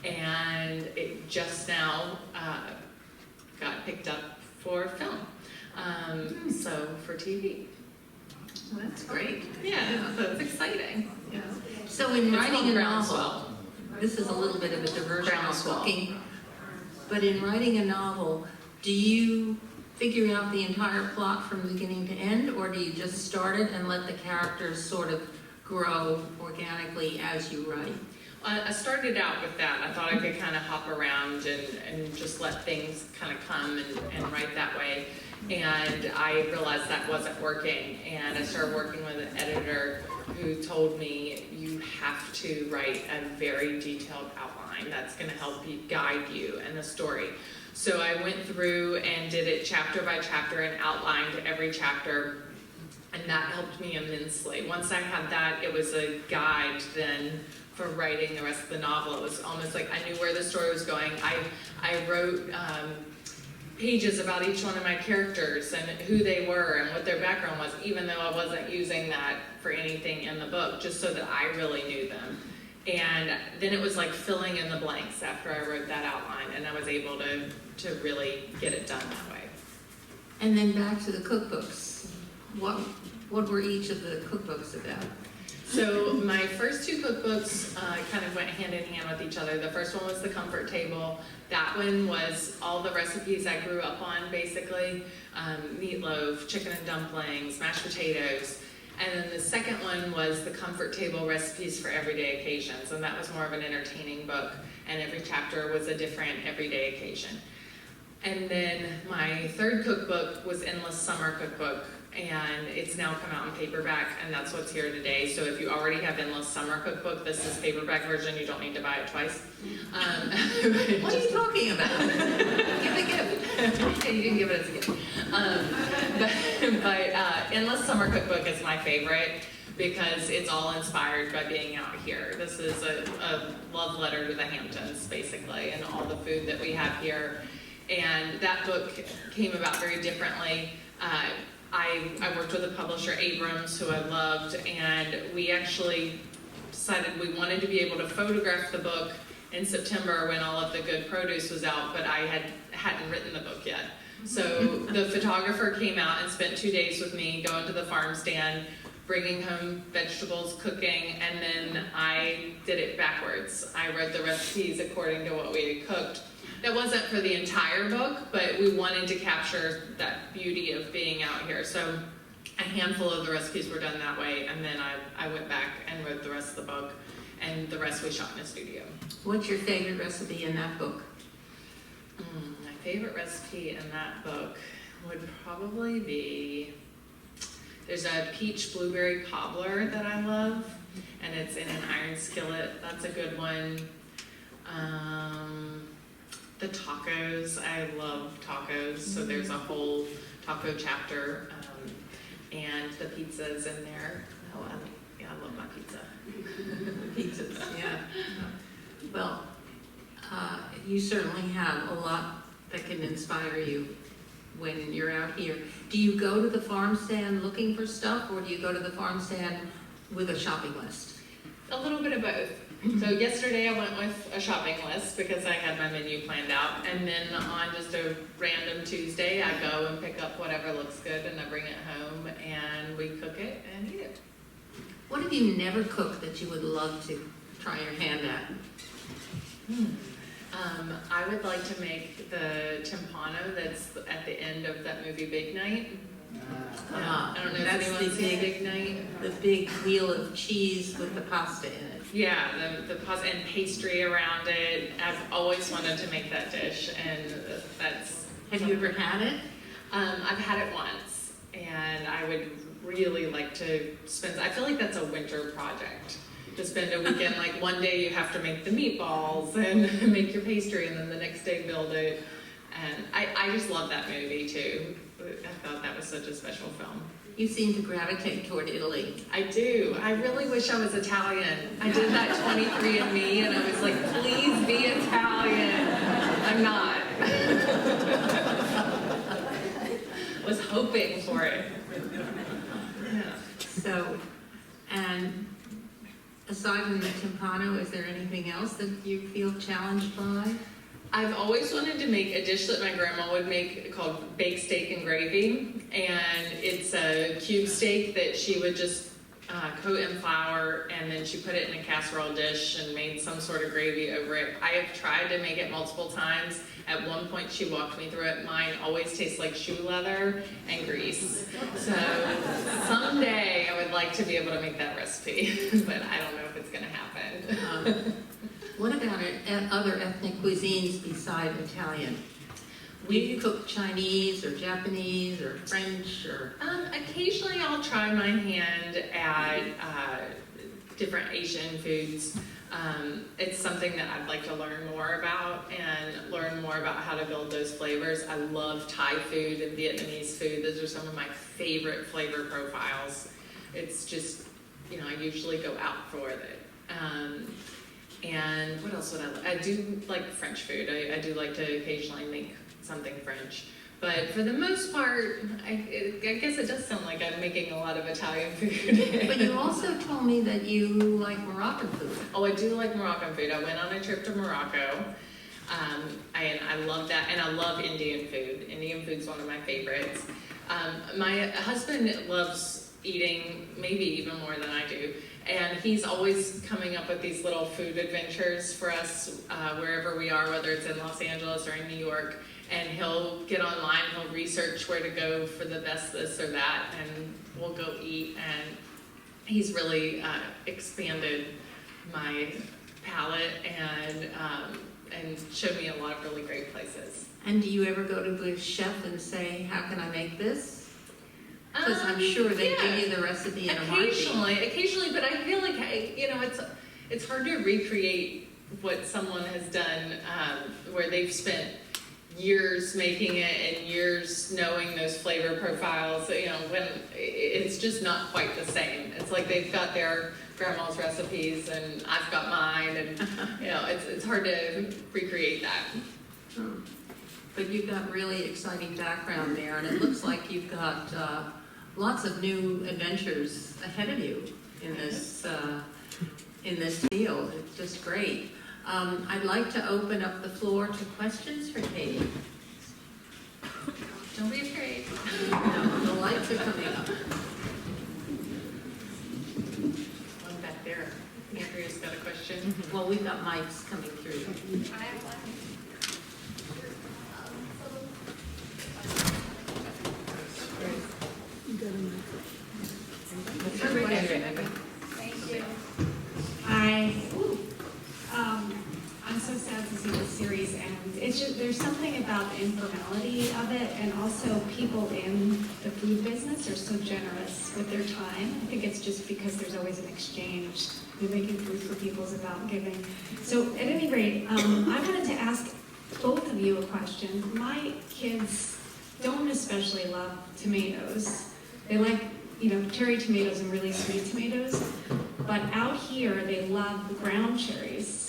and it just now got picked up for film. So for TV. Well, that's great. Yeah, so it's exciting. Yeah. So in It's writing called a Groundswell. novel, this is a little bit of a diversion on Groundswell. cooking, but in writing a novel, do you figure out the entire plot from beginning to end, or do you just start it and let the characters sort of grow organically as you write? I started out with that. I thought I could kind of hop around and just let things kind of come and write that way. And I realized that wasn't working. And I started working with an editor who told me, you have to write a very detailed outline that's going to help you guide you in the story. So I went through and did it chapter by chapter and outlined every chapter. And that helped me immensely. Once I had that, it was a guide then for writing the rest of the novel. It was almost like I knew where the story was going. I wrote pages about each one of my characters and who they were and what their background was, even though I wasn't using that for anything in the book, just so that I really knew them. And then it was like filling in the blanks after I wrote that outline, and I was able to really get it done that way. And then back to the cookbooks. What were each of the cookbooks about? So my first 2 cookbooks kind of went hand in hand with each other. The first one was the comfort table. That one was all the recipes I grew up on, basically. Meatloaf, chicken and dumplings, mashed potatoes. And then the second one was the comfort table recipes for everyday occasions. And that was more of an entertaining book. And every chapter was a different everyday occasion. And then my third cookbook was Endless Summer Cookbook. And it's now come out in paperback, and that's what's here today. So if you already have Endless Summer Cookbook, this is paperback version. You don't need to buy it twice. What are you talking about? Give a gift. Okay, you can give it as a gift. But Endless Summer Cookbook is my favorite because it's all inspired by being out here. This is a love letter to the Hamptons, basically, and all the food that we have here. And that book came about very differently. I worked with a publisher, Abrams, who I loved, and we actually decided we wanted to be able to photograph the book in September when all of the good produce was out, but I hadn't written the book yet. So the photographer came out and spent 2 days with me, going to the farm stand, bringing home vegetables, cooking, and then I did it backwards. I read the recipes according to what we had cooked. That wasn't for the entire book, but we wanted to capture that beauty of being out here. So a handful of the recipes were done that way, and then I went back and wrote the rest of the book, and the rest we shot in a studio. What's your favorite recipe in that book? My favorite recipe in that book would probably be, there's a peach blueberry cobbler that I love, and it's in an iron skillet. That's a good one. The tacos, I love tacos, so there's a whole taco chapter, and the pizzas in there. Oh, I love my pizza. Pizzas, yeah. Well, you certainly have a lot that can inspire you when you're out here. Do you go to the farm stand looking for stuff, or do you go to the farm stand with a shopping list? A little bit of both. So yesterday I went with a shopping list because I had my menu planned out, and then on just a random Tuesday I go and pick up whatever looks good and I bring it home and we cook it and eat it. What have you never cooked that you would love to try your hand at? I would like to make the timpano that's at the end of that movie Big Night. I don't know if That's anyone's the seen big- Big Night. The big wheel of cheese with the pasta in it. Yeah, the pasta and pastry around it. I've always wanted to make that dish, and that's. Have you ever had it? I've had it once, and I would really like to spend. I feel like that's a winter project. To spend a weekend, like one day you have to make the meatballs and make your pastry, and then the next day build it. And I just love that movie too. I thought that was such a special film. You seem to gravitate toward Italy. I do. I really wish I was Italian. I did that 23andMe and I was like, please be Italian. I'm not. Was hoping for it. Yeah. So, and aside from the timpano, is there anything else that you feel challenged by? I've always wanted to make a dish that my grandma would make called baked steak and gravy, and it's a cube steak that she would just coat in flour, and then she put it in a casserole dish and made some sort of gravy over it. I have tried to make it multiple times. At one point she walked me through it. Mine always tastes like shoe leather and grease. So someday I would like to be able to make that recipe, but I don't know if it's gonna happen. What about other ethnic cuisines beside Italian? Do you cook Chinese or Japanese or French or? Occasionally I'll try my hand at different Asian foods. It's something that I'd like to learn more about and learn more about how to build those flavors. I love Thai food and Vietnamese food. Those are some of my favorite flavor profiles. It's just, I usually go out for it. And what else would I like? I do like French food. I do like to occasionally make something French. But for the most part, I guess it does sound like I'm making a lot of Italian food. But you also told me that you like Moroccan food. Oh, I do like Moroccan food. I went on a trip to Morocco. I love that, and I love Indian food. Indian food's one of my favorites. My husband loves eating maybe even more than I do. And he's always coming up with these little food adventures for us wherever we are, whether it's in Los Angeles or in New York. And he'll get online, he'll research where to go for the best this or that, and we'll go eat. And he's really expanded my palate and showed me a lot of really great places. And do you ever go to the chef and say, how can I make this? Because I'm sure they give you the recipe in a heartbeat. Occasionally, but I feel like it's hard to recreate what someone has done where they've spent years making it and years knowing those flavor profiles. When it's just not quite the same. It's like they've got their grandma's recipes and I've got mine, and it's hard to recreate that. but you've got really exciting background there, and it looks like you've got lots of new adventures ahead of you in this field. It's just great. I'd like to open up the floor to questions for Katie. Don't be afraid. No, the lights are coming up. One back there. Andrea's got a question. Well, we've got mics coming through. I have one. Thank you. I'm so sad to see this series end. It's just, there's something about the informality of it, and also people in the food business are so generous with their time. I think it's just because there's always an exchange. Making food for people is about giving. So at any rate, I wanted to ask both of you a question. My kids don't especially love tomatoes. They like, cherry tomatoes and really sweet tomatoes. But out here, they love ground cherries.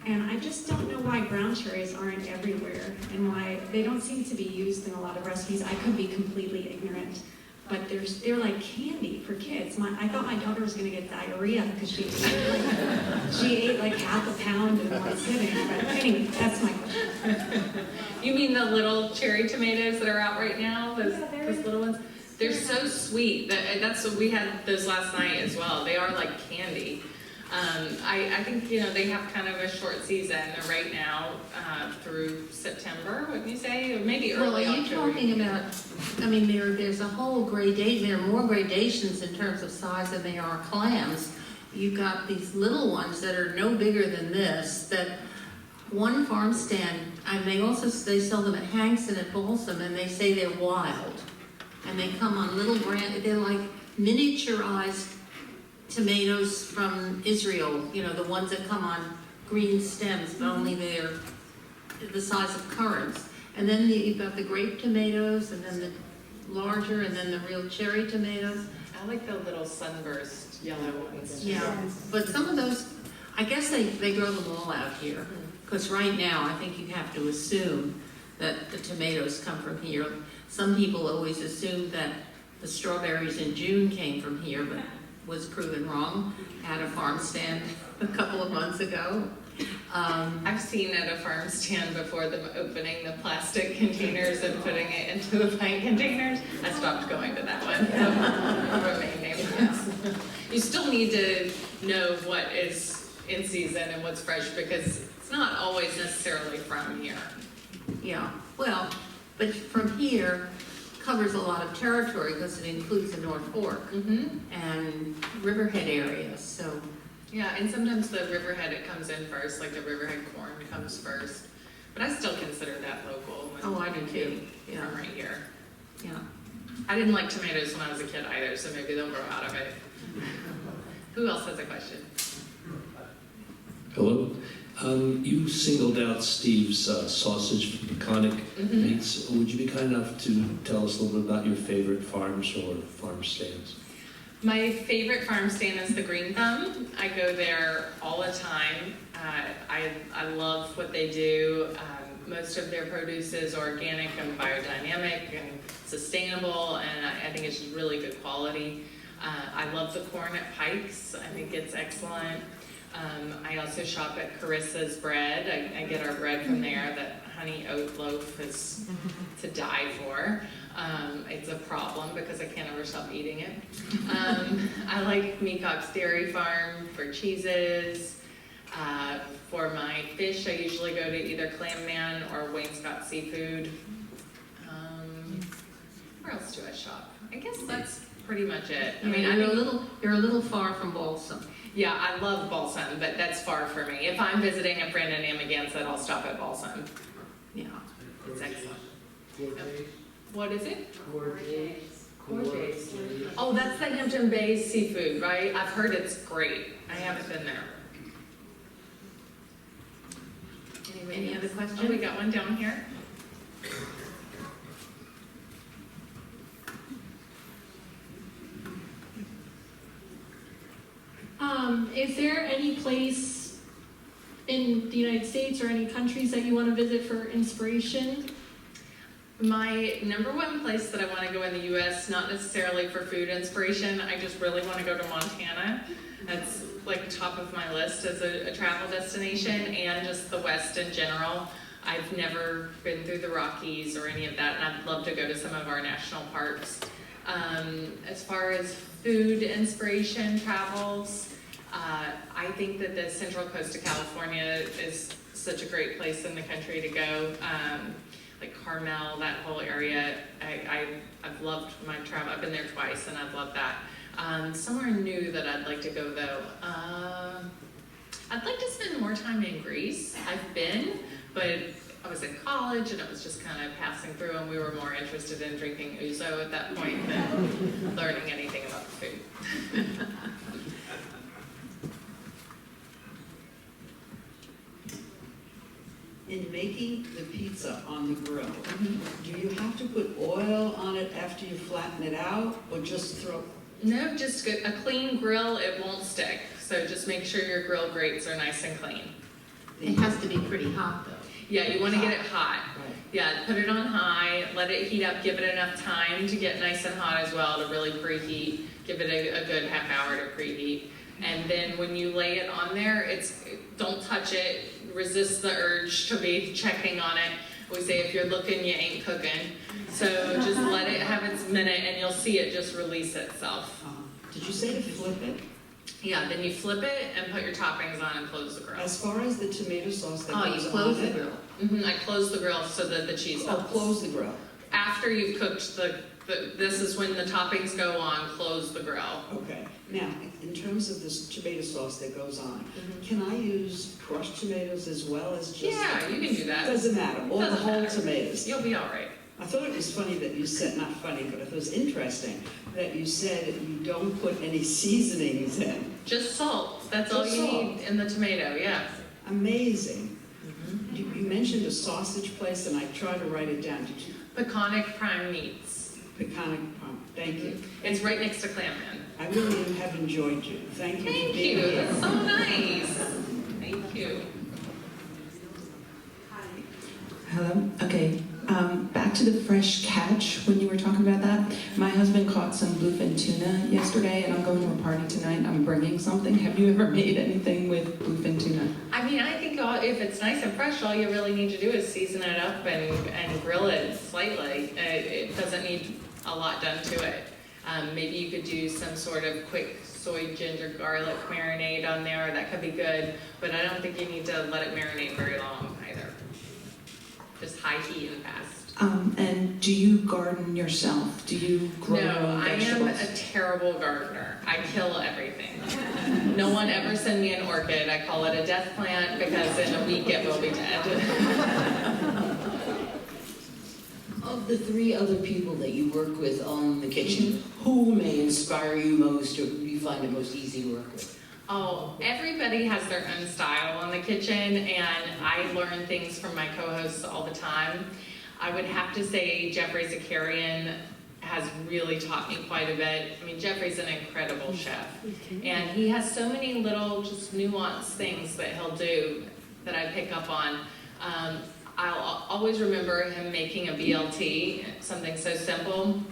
And I just don't know why ground cherries aren't everywhere and why they don't seem to be used in a lot of recipes. I could be completely ignorant, but they're like candy for kids. I thought my daughter was going to get diarrhea because she ate like half a pound in one sitting. But anyway, that's my question. You mean the little cherry tomatoes that are out right now? Those little ones? They're so sweet. That's what we had those last night as well. They are like candy. I think, they have kind of a short season right now through September, wouldn't you say? Or maybe early Well, are you October. talking about, there's a whole gradation, there are more gradations in terms of size than there are clams. You've got these little ones that are no bigger than this, that one farm stand, and they sell them at Hanks and at Balsam, and they say they're wild. And they come on little they're like miniaturized tomatoes from Israel, the ones that come on green stems, but only they're the size of currants. And then you've got the grape tomatoes, and then the larger, and then the real cherry tomatoes. I like the little sunburst yellow ones. Yeah, but some of those, I guess they grow them all out here. Because right now, I think you have to assume that the tomatoes come from here. Some people always assume that the strawberries in June came from here, but was proven wrong at a farm stand a couple of months ago. I've seen at a farm stand before them opening the plastic containers and putting it into the pint containers. I stopped going to that one. I'll remain nameless. You still need to know what is in season and what's fresh because it's not always necessarily from here. Yeah, well, but from here covers a lot of territory because it includes the North Fork and Riverhead area, so. Yeah, and sometimes the Riverhead, it comes in first, like the Riverhead corn comes first. But I still consider that local. Oh, I do too, yeah. From right here. Yeah. I didn't like tomatoes when I was a kid either, so maybe they'll grow out of it. Who else has a question? Hello. You singled out Steve's sausage from Peconic Meats. Would you be kind enough to tell us a little bit about your favorite farms or farm stands? My favorite farm stand is the Green Thumb. I go there all the time. I love what they do. Most of their produce is organic and biodynamic and sustainable, and I think it's really good quality. I love the corn at Pikes. I think it's excellent. I also shop at Carissa's Bread. I get our bread from there. That honey oat loaf is to die for. It's a problem because I can't ever stop eating it. I like Meacock's Dairy Farm for cheeses. For my fish, I usually go to either Clam Man or Wainscott Seafood. Where else do I shop? I guess that's pretty much it. You're a little far from Balsam. Yeah, I love Balsam, but that's far for me. If I'm visiting a friend in Amagansett, I'll stop at Balsam. Yeah. It's excellent. What is it? Gorgeous. Gorgeous. Oh, that's the Hampton Bay seafood, right? I've heard it's great. I haven't been there. Any other questions? Oh, we got one down here. Is there any place in the United States or any countries that you want to visit for inspiration? My number one place that I want to go in the U.S., not necessarily for food inspiration, I just really want to go to Montana. That's like top of my list as a travel destination, and just the West in general. I've never been through the Rockies or any of that, and I'd love to go to some of our national parks. As far as food inspiration travels, I think that the Central Coast of California is such a great place in the country to go. Like Carmel, that whole area, I've loved my travel. I've been there twice and I've loved that. Somewhere new that I'd like to go though, I'd like to spend more time in Greece. I've been, but I was in college and it was just kind of passing through, and we were more interested in drinking ouzo at that point than learning anything about the food. In making the pizza on the grill, do you have to put oil on it after you flatten it out, or just throw? No, just a clean grill, it won't stick. So just make sure your grill grates are nice and clean. It has to be pretty hot though. Yeah, you want to get it hot. Right. Yeah, put it on high, let it heat up, give it enough time to get nice and hot as well to really preheat. Give it a good half hour to preheat. And then when you lay it on there, don't touch it, resist the urge to be checking on it. We say if you're looking, you ain't cooking. So just let it have its minute and you'll see it just release itself. Did you say to flip it? Yeah, then you flip it and put your toppings on and close the grill. As far as the tomato sauce that Oh, goes you close on the it? grill. I close the grill so that the cheese Oh, melts. close the grill. After you've cooked this is when the toppings go on, close the grill. Okay. Now, in terms of this tomato sauce that goes on, Mhm. can I use crushed tomatoes as well as just? Yeah, you can do that. Doesn't matter. All the Doesn't whole matter. tomatoes. You'll be all right. I thought it was funny that you said, not funny, but it was interesting that you said you don't put any seasonings in. Just salt. That's all Just you salt. need in the tomato, yeah. Amazing. You mentioned a sausage place, and I tried to write it down. Did you? Peconic prime meats. Peconic Palm. Thank you. It's right next to Clampman. I really have enjoyed you. Thank you for Thank being you. here. That's so nice. Thank you. Hello? Okay. Back to the fresh catch when you were talking about that. My husband caught some bluefin tuna yesterday, and I'm going to a party tonight. I'm bringing something. Have you ever made anything with bluefin tuna? I mean, I think if it's nice and fresh, all you really need to do is season it up and grill it slightly. It doesn't need a lot done to it. Maybe you could do some sort of quick soy, ginger, garlic marinade on there. That could be good, but I don't think you need to let it marinate very long either. Just high heat and fast. And do you garden yourself? Do you grow your No, own I am vegetables? a terrible gardener. I kill everything. No one ever send me an orchid. I call it a death plant because in a week it will be dead. Of the three other people that you work with on the kitchen, who may inspire you most, or who do you find it most easy to work with? Oh, everybody has their own style in the kitchen, and I learn things from my co-hosts all the time. I would have to say Jeffrey Zakarian has really taught me quite a bit. I mean, Jeffrey's an incredible chef, and he has so many little just nuanced things that he'll do that I pick up on. I'll always remember him making a BLT, something so simple,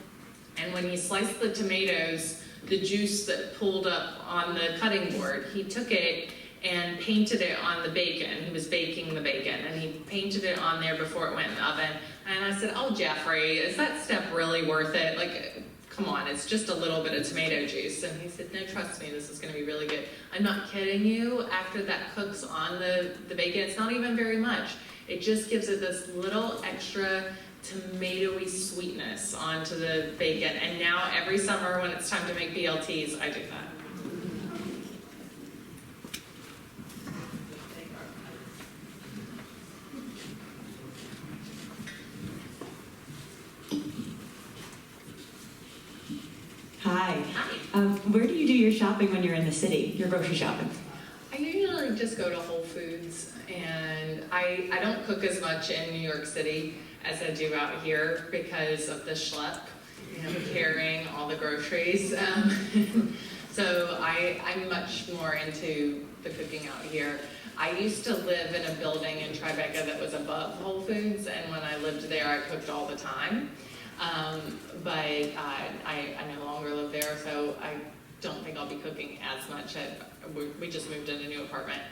and when he sliced the tomatoes, the juice that pulled up on the cutting board, he took it and painted it on the bacon. He was baking the bacon, and he painted it on there before it went in the oven. And I said, oh, Jeffrey, is that step really worth it? Like, come on, it's just a little bit of tomato juice. And he said, no, trust me, this is gonna be really good. I'm not kidding you, after that cooks on the bacon, it's not even very much. It just gives it this little extra tomatoey sweetness onto the bacon. And now every summer when it's time to make BLTs, I do that. Hi. Hi. Where do you do your shopping when you're in the city, your grocery shopping? I usually just go to Whole Foods, and I don't cook as much in New York City as I do out here because of the schlep, carrying all the groceries. So I'm much more into the cooking out here. I used to live in a building in Tribeca that was above Whole Foods, and when I lived there, I cooked all the time. But I no longer live there, so I don't think I'll be cooking as much. We just moved in a new apartment.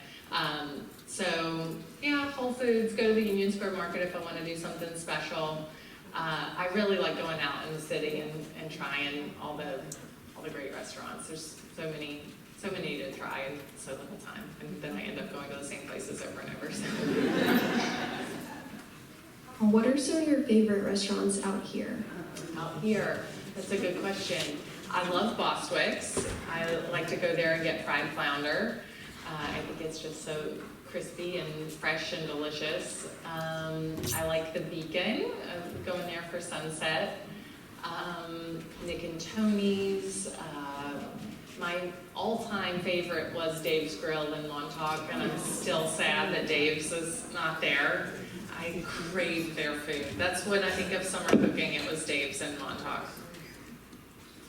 So yeah, Whole Foods, go to the Union Square Market if I want to do something special. I really like going out in the city and trying all the great restaurants. There's so many to try in so little time, and then I end up going to the same places over and over. So. What are some of your favorite restaurants out here? Out here, that's a good question. I love Bostwick's. I like to go there and get fried flounder. I think it's just so crispy and fresh and delicious. I like the Beacon, going there for sunset. Nick and Tony's. My all-time favorite was Dave's Grill in Montauk, and I'm still sad that Dave's is not there. I crave their food. That's when I think of summer cooking, it was Dave's in Montauk.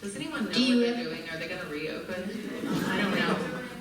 Does anyone know what they're doing? Are they going to reopen? I don't know.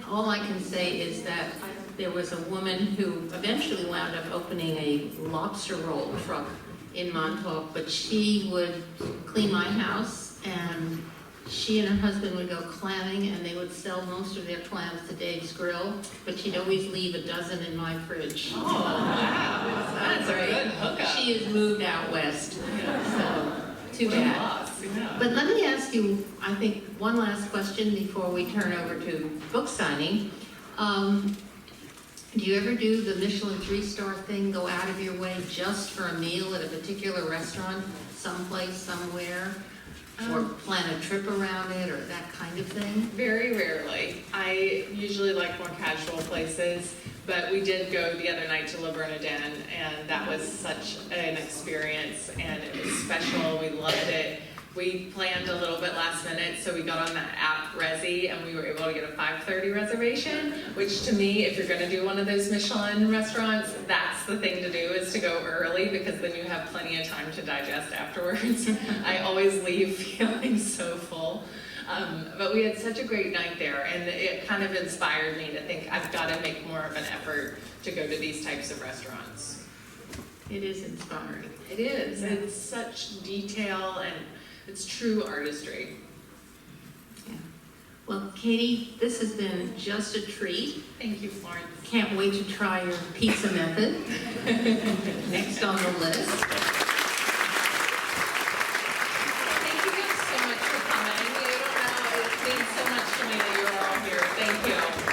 All I can say is that there was a woman who eventually wound up opening a lobster roll truck in Montauk, but she would clean my house, and she and her husband would go clamming, and they would sell most of their clams to Dave's Grill, but she'd always leave a dozen in my fridge. Oh, wow. That's a good hookup. She has moved out west, so too Good bad. loss, yeah. But let me ask you, I think, one last question before we turn over to book signing. Do you ever do the Michelin 3-star thing, go out of your way just for a meal at a particular restaurant, someplace, somewhere? Or plan a trip around it, or that kind of thing? Very rarely. I usually like more casual places, but we did go the other night to La Bernardin, and that was such an experience, and it was special. We loved it. We planned a little bit last minute, so we got on that app Resi, and we were able to get a 5:30 reservation, which to me, if you're going to do one of those Michelin restaurants, that's the thing to do, is to go early, because then you have plenty of time to digest afterwards. I always leave feeling so full. But we had such a great night there, and it kind of inspired me to think I've got to make more of an effort to go to these types of restaurants. It is inspiring. It is. It's such detail, and it's true artistry. Yeah. Well, Katie, this has been just a treat. Thank you, Florence. Can't wait to try your pizza method. Next on the list.